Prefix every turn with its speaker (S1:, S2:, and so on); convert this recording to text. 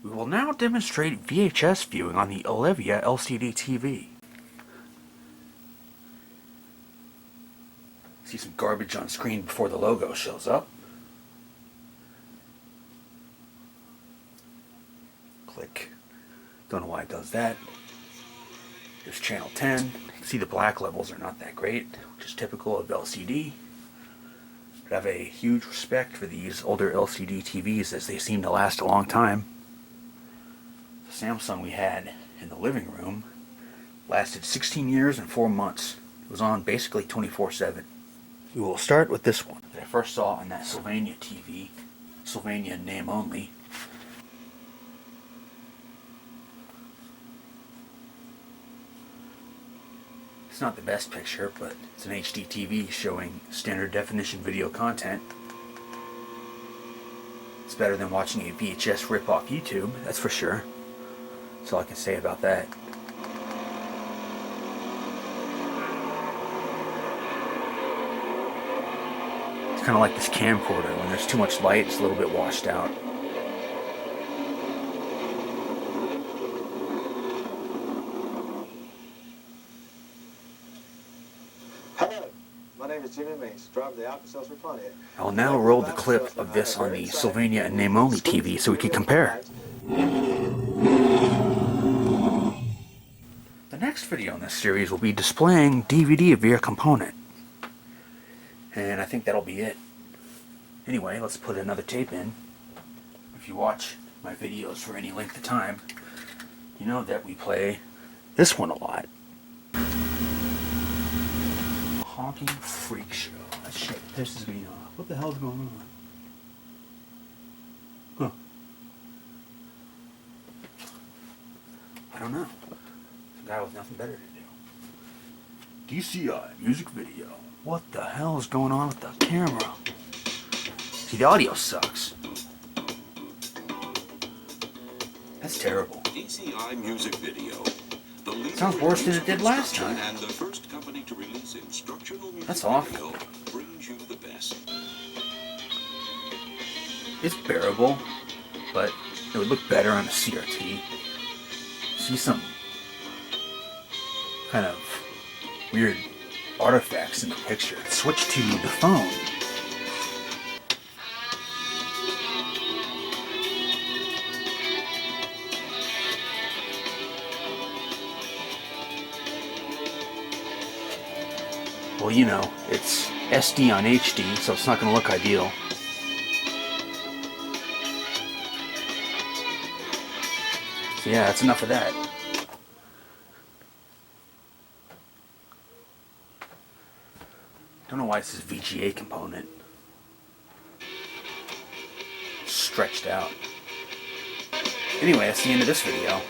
S1: We will now demonstrate VHS viewing on the Ölevia LCD TV. See some garbage on screen before the logo shows up. Click. Don't know why it does that. Here's channel 10. You can see the black levels are not that great, which is typical of LCD. But I have a huge respect for these older LCD TVs as they seem to last a long time. The Samsung we had in the living room lasted 16 years and 4 months. It was on basically 24/7. We will start with this one that I first saw on that Sylvania TV. Sylvania name only. It's not the best picture, but it's an HD TV showing standard definition video content. It's better than watching a VHS rip off YouTube, that's for sure. That's all I can say about that. It's kind of like this camcorder. When there's too much light, it's a little bit washed out. I'll now roll the clip of this on the Sylvania and name only TV so we can compare. The next video in this series will be displaying DVD via component. And I think that'll be it. Anyway, let's put another tape in. If you watch my videos for any length of time, you know that we play this one a lot. Honking Freak Show. That shit pisses me off. What the hell's going on? Huh. I don't know. Some guy with nothing better to do. DCI music video. What the hell is going on with the camera? See, the audio sucks. That's terrible.
S2: DCI music video.
S1: Sounds worse than it did last time.
S2: And the first company to release instructional music
S1: That's awful.
S2: video brings you the best.
S1: It's bearable, but it would look better on a CRT. See some kind of weird artifacts in the picture. Switch to the phone. Well, you know, it's SD on HD, so it's not going to look ideal. So yeah, that's enough of that. Don't know why this is VGA component. Stretched out. Anyway, that's the end of this video.